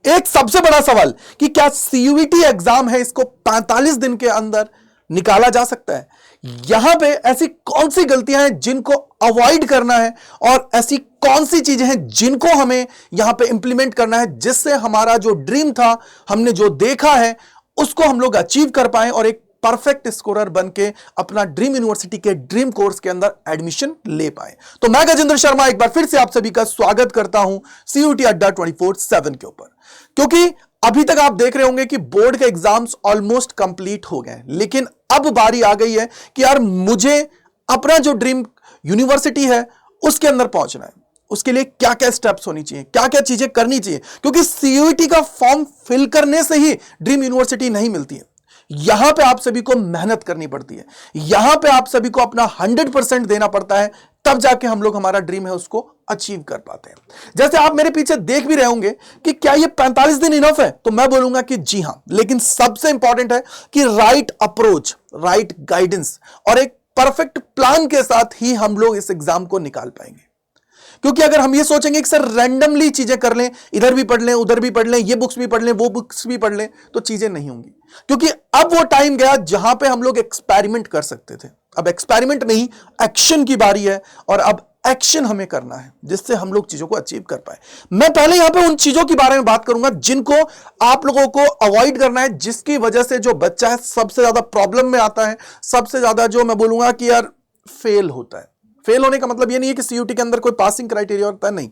एक सबसे बड़ा सवाल कि क्या सीयूईटी एग्जाम है, इसको 45 दिन के अंदर निकाला जा सकता है? यहां पे ऐसी कौन सी गलतियां हैं जिनको अवॉइड करना है और ऐसी कौन सी चीजें हैं जिनको हमें यहां पे इंप्लीमेंट करना है, जिससे हमारा जो ड्रीम था, हमने जो देखा है, उसको हम लोग अचीव कर पाए और एक परफेक्ट स्कोरर बन के अपना ड्रीम यूनिवर्सिटी के ड्रीम कोर्स के अंदर एडमिशन ले पाए। तो मैं गजेंद्र शर्मा एक बार फिर से आप सभी का स्वागत करता हूं सीयूईटी अड्डा 24/7 के ऊपर, क्योंकि अभी तक आप देख रहे होंगे कि बोर्ड के एग्जाम्स ऑलमोस्ट कंप्लीट हो गए, लेकिन अब बारी आ गई है कि यार मुझे अपना जो ड्रीम यूनिवर्सिटी है उसके अंदर पहुंचना है। उसके लिए क्या क्या स्टेप्स होनी चाहिए, क्या क्या चीजें करनी चाहिए, क्योंकि सीयूईटी का फॉर्म फिल करने से ही ड्रीम यूनिवर्सिटी नहीं मिलती है। यहां पे आप सभी को मेहनत करनी पड़ती है, यहां पे आप सभी को अपना 100% देना पड़ता है, तब जाके हम लोग हमारा ड्रीम है उसको अचीव कर पाते हैं। जैसे आप मेरे पीछे देख भी रहे होंगे कि क्या ये 45 दिन इनफ है, तो मैं बोलूंगा कि जी हां, लेकिन सबसे इंपॉर्टेंट है कि राइट अप्रोच, राइट गाइडेंस और एक परफेक्ट प्लान के साथ ही हम लोग इस एग्जाम को निकाल पाएंगे। क्योंकि अगर हम ये सोचेंगे कि सर रैंडमली चीजें कर लें, इधर भी पढ़ लें, उधर भी पढ़ लें, ये बुक्स भी पढ़ लें, वो बुक्स भी पढ़ लें, तो चीजें नहीं होंगी। क्योंकि अब वो टाइम गया जहां पे हम लोग एक्सपेरिमेंट कर सकते थे। अब एक्सपेरिमेंट नहीं, एक्शन की बारी है, और अब एक्शन हमें करना है जिससे हम लोग चीजों को अचीव कर पाए। मैं पहले यहां पे उन चीजों के बारे में बात करूंगा जिनको आप लोगों को अवॉइड करना है, जिसकी वजह से जो बच्चा है सबसे ज्यादा प्रॉब्लम में आता है, सबसे ज्यादा जो मैं बोलूंगा कि यार फेल होता है। फेल होने का मतलब ये नहीं है कि सीयूटी के अंदर कोई पासिंग क्राइटेरिया होता है, नहीं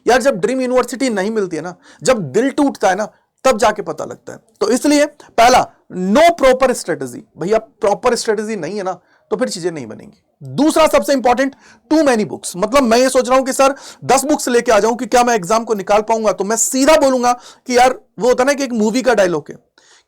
यार। जब ड्रीम यूनिवर्सिटी नहीं मिलती है ना, जब दिल टूटता है ना, तब जाके पता लगता है। तो इसलिए पहला, नो प्रॉपर स्ट्रेटेजी। भैया प्रॉपर स्ट्रेटेजी नहीं है ना, तो फिर चीजें नहीं बनेंगी। दूसरा सबसे इंपॉर्टेंट, टू मैनी बुक्स। मतलब मैं ये सोच रहा हूं कि सर 10 बुक्स लेके आ जाऊं कि क्या मैं एग्जाम को निकाल पाऊंगा, तो मैं सीधा बोलूंगा कि यार वो होता ना कि एक मूवी का डायलॉग है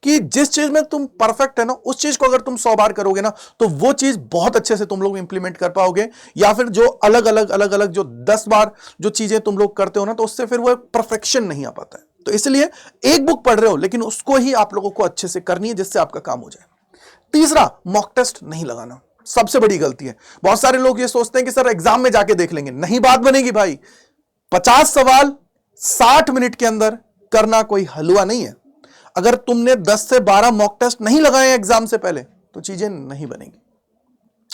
कि जिस चीज में तुम परफेक्ट है ना, उस चीज को अगर तुम 100 बार करोगे ना, तो वो चीज बहुत अच्छे से तुम लोग इंप्लीमेंट कर पाओगे। या फिर जो अलग अलग जो 10 बार जो चीजें तुम लोग करते हो ना, तो उससे फिर वो परफेक्शन नहीं आ पाता है। तो इसलिए एक बुक पढ़ रहे हो, लेकिन उसको ही आप लोगों को अच्छे से करनी है, जिससे आपका काम हो जाए। तीसरा, मॉक टेस्ट नहीं लगाना, सबसे बड़ी गलती है। बहुत सारे लोग ये सोचते हैं कि सर एग्जाम में जाके देख लेंगे, नहीं बात बनेगी भाई। 50 सवाल 60 मिनट के अंदर करना कोई हलवा नहीं है। अगर तुमने 10 से 12 मॉक टेस्ट नहीं लगाए एग्जाम से पहले, तो चीजें नहीं बनेगी।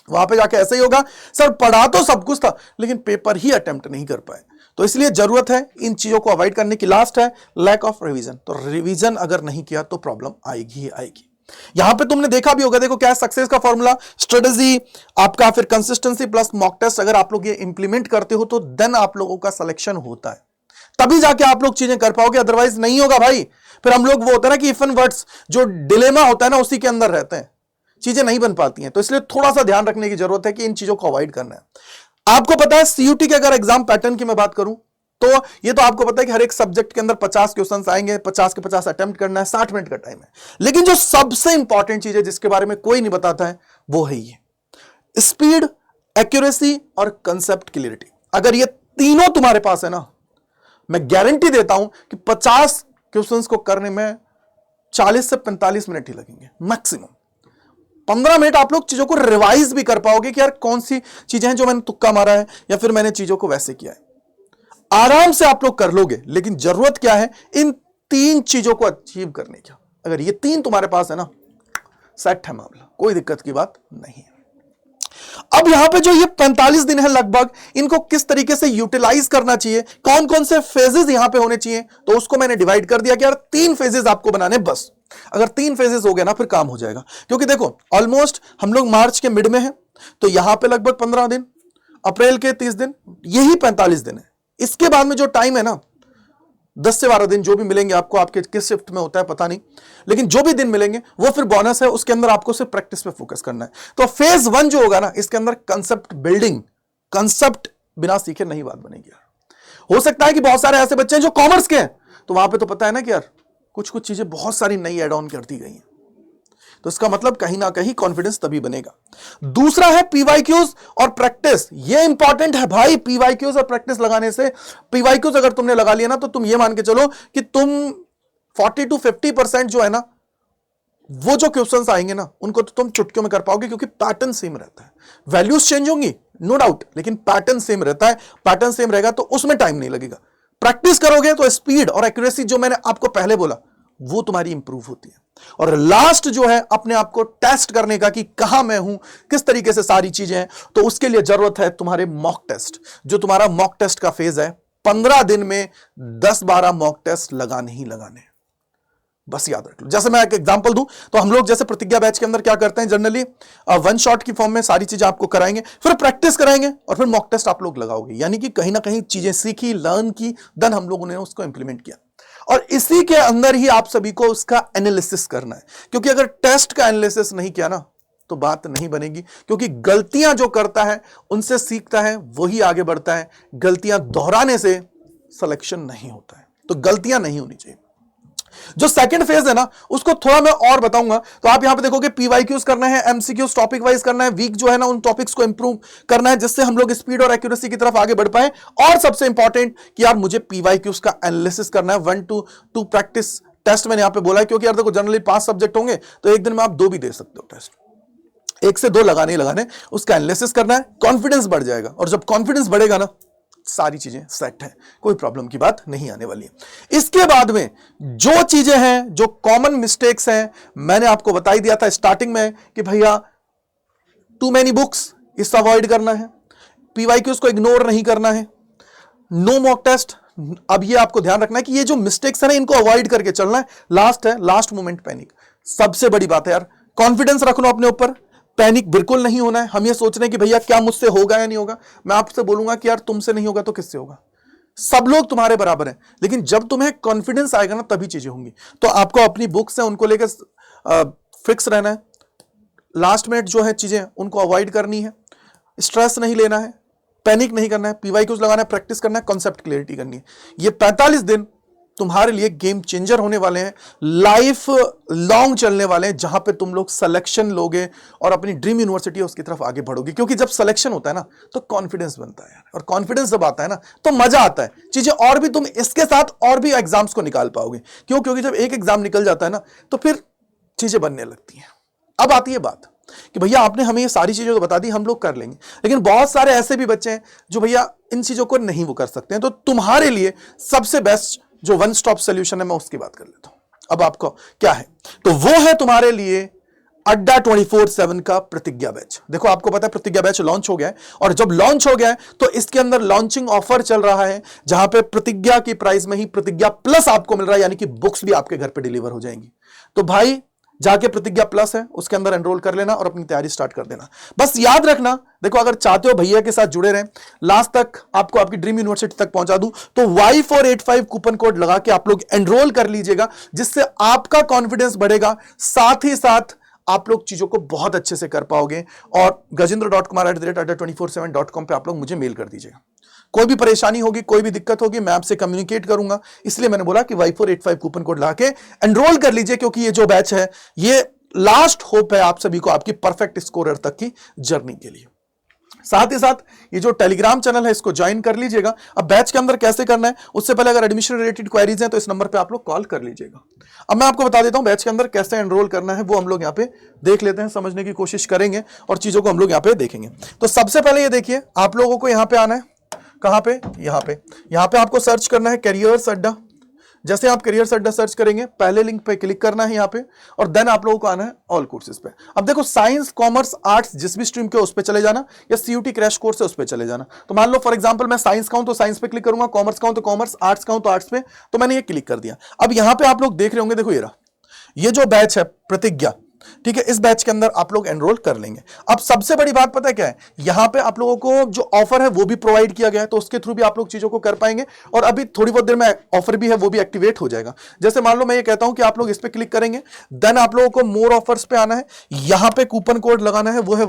वहां पे जाके ऐसे ही होगा, सर पढ़ा तो सब कुछ था, लेकिन पेपर ही अटेम्प्ट नहीं कर पाए। तो इसलिए जरूरत है इन चीजों को अवॉइड करने की। लास्ट है लैक ऑफ रिवीजन। तो रिवीजन अगर नहीं किया तो प्रॉब्लम आएगी ही आएगी। यहां पे तुमने देखा भी होगा, देखो क्या है सक्सेस का फॉर्मूला, स्ट्रेटेजी आपका, फिर कंसिस्टेंसी प्लस मॉक टेस्ट। अगर आप लोग ये इंप्लीमेंट करते हो तो देन आप लोगों का सिलेक्शन होता है, तभी जाके आप लोग चीजें कर पाओगे, अदरवाइज नहीं होगा भाई। फिर हम लोग वो होता है ना कि इफ एंड वर्ड्स, जो डिलेमा होता है ना, उसी के अंदर रहते हैं, चीजें नहीं बन पाती हैं। तो इसलिए थोड़ा सा ध्यान रखने की जरूरत है कि इन चीजों को अवॉइड करना है। आपको पता है सीयूटी के अगर एग्जाम पैटर्न की मैं बात करूं, तो ये तो आपको पता है कि हर एक सब्जेक्ट के अंदर 50 क्वेश्चंस आएंगे, 50 के 50 अटेम्प्ट करना है, 60 मिनट का टाइम है। लेकिन जो सबसे इंपॉर्टेंट चीज है जिसके बारे में कोई नहीं बताता है, वो है ये स्पीड, एक्यूरेसी और कंसेप्ट क्लियरिटी। अगर ये तीनों तुम्हारे पास है ना, मैं गारंटी देता हूं कि 50 क्वेश्चंस को करने में 40 से 45 मिनट ही लगेंगे मैक्सिमम। 15 मिनट आप लोग चीजों को रिवाइज भी कर पाओगे कि यार कौन सी चीजें हैं जो मैंने तुक्का मारा है, या फिर मैंने चीजों को वैसे किया है। आराम से आप लोग कर लोगे, लेकिन जरूरत क्या है, इन 3 चीजों को अचीव करने की। अगर ये 3 तुम्हारे पास है ना, सेट है मामला, कोई दिक्कत की बात नहीं है। अब यहां पे जो ये 45 दिन है लगभग, इनको किस तरीके से यूटिलाइज करना चाहिए, कौन कौन से फेजेस यहां पे होने चाहिए, तो उसको मैंने डिवाइड कर दिया कि यार 3 फेजेस आपको बनाने बस। अगर 3 फेजेस हो गए ना, फिर काम हो जाएगा। क्योंकि देखो ऑलमोस्ट हम लोग मार्च के मिड में हैं, तो यहां पे लगभग 15 दिन, अप्रैल के 30 दिन, यही 45 दिन है। इसके बाद में जो टाइम है ना, 10 से 12 दिन जो भी मिलेंगे आपको, आपके किस शिफ्ट में होता है पता नहीं, लेकिन जो भी दिन मिलेंगे वो फिर बोनस है। उसके अंदर आपको सिर्फ प्रैक्टिस पे फोकस करना है। तो फेज 1 जो होगा ना, इसके अंदर कंसेप्ट बिल्डिंग, कंसेप्ट बिना सीखे नहीं बात बनेगी यार। हो सकता है कि बहुत सारे ऐसे बच्चे हैं जो कॉमर्स के हैं, तो वहां पे तो पता है ना कि यार कुछ कुछ चीजें बहुत सारी नई एड ऑन कर दी गई हैं, तो इसका मतलब कहीं ना कहीं कॉन्फिडेंस तभी बनेगा। दूसरा है पीवाईक्यूज और प्रैक्टिस। ये इंपॉर्टेंट है भाई, पीवाईक्यूज और प्रैक्टिस लगाने से। पीवाईक्यूज अगर तुमने लगा लिया ना, तो तुम ये मान के चलो कि तुम 40 to 50% जो है ना, वो जो क्वेश्चंस आएंगे ना, उनको तो तुम चुटकियों में कर पाओगे, क्योंकि पैटर्न सेम रहता है। वैल्यूज चेंज होंगी नो डाउट, लेकिन पैटर्न सेम रहता है। पैटर्न सेम रहेगा तो उसमें टाइम नहीं लगेगा। प्रैक्टिस करोगे तो स्पीड और एक्यूरेसी जो मैंने आपको पहले बोला वो तुम्हारी इंप्रूव होती है। और लास्ट जो है अपने आप को टेस्ट करने का कि कहां मैं हूं, किस तरीके से सारी चीजें हैं, तो उसके लिए जरूरत है तुम्हारे मॉक टेस्ट। जो तुम्हारा मॉक टेस्ट का फेज है 15 दिन में 10-12 मॉक टेस्ट लगाने ही लगाने, बस याद रख लो। जैसे मैं एक एग्जांपल दूं तो हम लोग जैसे प्रतिज्ञा बैच के अंदर क्या करते हैं, जनरली वन शॉट की फॉर्म में सारी चीजें आपको कराएंगे, फिर प्रैक्टिस कराएंगे और फिर मॉक टेस्ट आप लोग लगाओगे। यानी कि कहीं ना कहीं चीजें सीखी, लर्न की, देन हम लोगों ने उसको इंप्लीमेंट किया। और इसी के अंदर ही आप सभी को उसका एनालिसिस करना है, क्योंकि अगर टेस्ट का एनालिसिस नहीं किया ना तो बात नहीं बनेगी। क्योंकि गलतियां जो करता है उनसे सीखता है, वही आगे बढ़ता है। गलतियां दोहराने से सिलेक्शन नहीं होता है, तो गलतियां नहीं होनी चाहिए। जो सेकंड फेज है ना उसको थोड़ा मैं और बताऊंगा। तो आप यहां पे देखोगे पीवाईक्यूज करना है, एमसीक्यूज टॉपिक वाइज करना है, वीक जो है ना उन टॉपिक्स को इंप्रूव करना है जिससे हम लोग स्पीड और एक्यूरेसी की तरफ आगे बढ़ पाए। और सबसे इंपॉर्टेंट कि यार मुझे पीवाईक्यूज का एनालिसिस करना है। 1 to 2 प्रैक्टिस टेस्ट मैंने यहां पे बोला है, क्योंकि यार देखो जनरली 5 सब्जेक्ट होंगे तो एक दिन में आप 2 भी दे सकते हो टेस्ट, 1 से 2 लगाने ही लगाने। उसका एनालिसिस करना है, कॉन्फिडेंस बढ़ जाएगा। और जब कॉन्फिडेंस बढ़ेगा ना सारी चीजें सेट है, कोई प्रॉब्लम की बात नहीं आने वाली है। इसके बाद में जो चीजें हैं, जो कॉमन मिस्टेक्स हैं, मैंने आपको बता ही दिया था स्टार्टिंग में कि भैया टू मेनी बुक्स इससे अवॉइड करना है, पीवाईक्यूज को इग्नोर नहीं करना है, नो मॉक टेस्ट। अब ये आपको ध्यान रखना है कि ये जो मिस्टेक्स है ना इनको अवॉइड करके चलना है। लास्ट है लास्ट मोमेंट पैनिक, सबसे बड़ी बात है यार। कॉन्फिडेंस रख लो अपने ऊपर, पैनिक बिल्कुल नहीं होना है। हम ये सोच रहे हैं कि भैया क्या मुझसे होगा या नहीं होगा, मैं आपसे बोलूंगा कि यार तुमसे नहीं होगा तो किससे होगा, सब लोग तुम्हारे बराबर हैं। लेकिन जब तुम्हें कॉन्फिडेंस आएगा ना तभी चीजें होंगी। तो आपको अपनी बुक्स हैं उनको लेकर फिक्स रहना है, लास्ट मिनट जो है चीजें उनको अवॉइड करनी है, स्ट्रेस नहीं लेना है, पैनिक नहीं करना है, पीवाईक्यूज लगाना है, प्रैक्टिस करना है, कॉन्सेप्ट क्लियरिटी करनी है। ये 45 दिन तुम्हारे लिए गेम चेंजर होने वाले हैं, लाइफ लॉन्ग चलने वाले हैं, जहां पे तुम लोग सिलेक्शन लोगे और अपनी ड्रीम यूनिवर्सिटी उसकी तरफ आगे बढ़ोगे। क्योंकि जब सिलेक्शन होता है ना तो कॉन्फिडेंस बनता है यार, और कॉन्फिडेंस जब आता है ना तो मजा आता है, चीजें और भी तुम इसके साथ और भी एग्जाम्स को निकाल पाओगे। क्यों? क्योंकि जब एक एग्जाम निकल जाता है ना तो फिर चीजें बनने लगती हैं। अब आती है बात कि भैया आपने हमें ये सारी चीजें तो बता दी, हम लोग कर लेंगे, लेकिन बहुत सारे ऐसे भी बच्चे हैं जो भैया इन चीजों को नहीं वो कर सकते हैं। तो तुम्हारे लिए सबसे बेस्ट जो वन स्टॉप सोल्यूशन है मैं उसकी बात कर लेता हूं। अब आपको क्या है, तो वो है तुम्हारे लिए अड्डा 24/7 का प्रतिज्ञा बैच। देखो आपको पता है प्रतिज्ञा बैच लॉन्च हो गया है, और जब लॉन्च हो गया है तो इसके अंदर लॉन्चिंग ऑफर चल रहा है, जहां पे प्रतिज्ञा की प्राइस में ही प्रतिज्ञा प्लस आपको मिल रहा है, यानी कि बुक्स भी आपके घर पे डिलीवर हो जाएंगी। तो भाई जाके प्रतिज्ञा प्लस है उसके अंदर एनरोल कर लेना और अपनी तैयारी स्टार्ट कर देना। बस याद रखना, देखो अगर चाहते हो भैया के साथ जुड़े रहें, लास्ट तक आपको आपकी ड्रीम यूनिवर्सिटी तक पहुंचा दूं, तो Y485 कूपन कोड लगा के आप लोग एनरोल कर लीजिएगा, जिससे आपका कॉन्फिडेंस बढ़ेगा, साथ ही साथ आप लोग चीजों को बहुत अच्छे से कर पाओगे। और gajendra.kumar@adda247.com पे आप लोग मुझे मेल कर दीजिएगा। कोई भी परेशानी होगी, कोई भी दिक्कत होगी, मैं आपसे कम्युनिकेट करूंगा। इसलिए मैंने बोला कि Y485 कूपन कोड ला के एनरोल कर लीजिए, क्योंकि ये जो बैच है ये लास्ट होप है आप सभी को आपकी परफेक्ट स्कोरर तक की जर्नी के लिए। साथ ही साथ ये जो टेलीग्राम चैनल है इसको ज्वाइन कर लीजिएगा। अब बैच के अंदर कैसे करना है उससे पहले अगर एडमिशन रिलेटेड क्वेरीज हैं तो इस नंबर पे आप लोग कॉल कर लीजिएगा। अब मैं आपको बता देता हूं बैच के अंदर कैसे एनरोल करना है, वो हम लोग यहाँ पे देख लेते हैं, समझने की कोशिश करेंगे और चीजों को हम लोग यहाँ पे देखेंगे। तो सबसे पहले ये देखिए, आप लोगों को यहाँ पे आना है, कहां पे, यहाँ पे आपको सर्च करना है कैरियर्स अड्डा। जैसे आप कैरियर्स अड्डा सर्च करेंगे पहले लिंक पे क्लिक करना है यहाँ पे, और देन आप लोगों को आना है ऑल कोर्सेज पे। अब देखो साइंस कॉमर्स आर्ट्स जिस भी स्ट्रीम के उस पे चले जाना, या सीयूटी क्रैश कोर्स है उस पे चले जाना। तो मान लो फॉर एग्जांपल मैं साइंस का हूं तो साइंस पे क्लिक करूंगा, कॉमर्स का हूं तो कॉमर्स, आर्ट्स का हूं तो आर्ट्स पे, तो मैंने ये क्लिक कर दिया। अब यहाँ पे आप लोग देख रहे होंगे, देखो ये जो बैच है प्रतिज्ञा, ठीक है, इस बैच के अंदर आप लोग एनरोल कर लेंगे। अब सबसे बड़ी बात पता है क्या है, यहां पे आप लोगों को जो ऑफर है वो भी प्रोवाइड किया गया है, तो उसके थ्रू भी आप लोग चीजों को कर पाएंगे। और अभी थोड़ी बहुत देर में ऑफर भी है वो भी एक्टिवेट हो जाएगा। जैसे मान लो मैं ये कहता हूं कि आप लोग इस पे क्लिक करेंगे, देन आप लोगों को मोर ऑफर्स पे आना है, यहां पे कूपन कोड लगाना है, वो है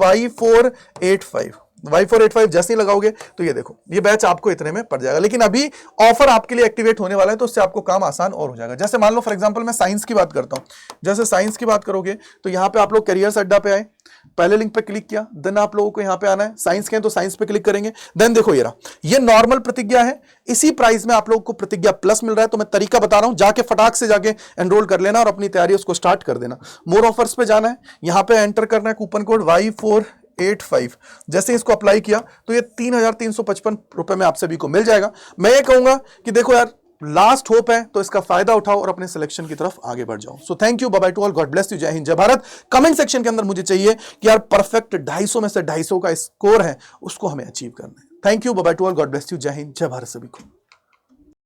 Y485 जैसे ही लगाओगे तो ये देखो ये बैच आपको इतने में पड़ जाएगा। लेकिन अभी ऑफर आपके लिए एक्टिवेट होने वाला है, तो उससे आपको काम आसान और हो जाएगा। जैसे मान लो फॉर एग्जांपल मैं साइंस की बात करता हूं, जैसे साइंस की बात करोगे तो यहां पे आप लोग कैरियर्स अड्डा पे आए, पहले लिंक पे क्लिक किया, देन आप लोगों को यहां पे आना है, साइंस के हैं तो साइंस पे क्लिक करेंगे। देन देखो ये नॉर्मल प्रतिज्ञा है, इसी प्राइस में आप लोगों को प्रतिज्ञा प्लस मिल रहा है। तो मैं तरीका बता रहा हूं, जाके फटाक से जाके एनरोल कर लेना और अपनी तैयारी उसको स्टार्ट कर देना। मोर ऑफर्स पे जाना है, यहां पे एंटर करना है कूपन कोड 3.85 जैसे इसको अप्लाई किया तो ये 3,355 रुपए में आप सभी को मिल जाएगा। मैं ये कहूंगा कि देखो यार, लास्ट होप है तो इसका फायदा उठाओ और अपने सिलेक्शन की तरफ आगे बढ़ जाओ। So thank you, bye bye to all, God bless you, Jai Hind जय भारत। कमेंट सेक्शन के अंदर मुझे चाहिए कि यार परफेक्ट 250 में से 250 का स्कोर है, उसको हमें अचीव करना है। Thank you, bye bye to all, God bless you, Jai Hind जय भारत सभी को।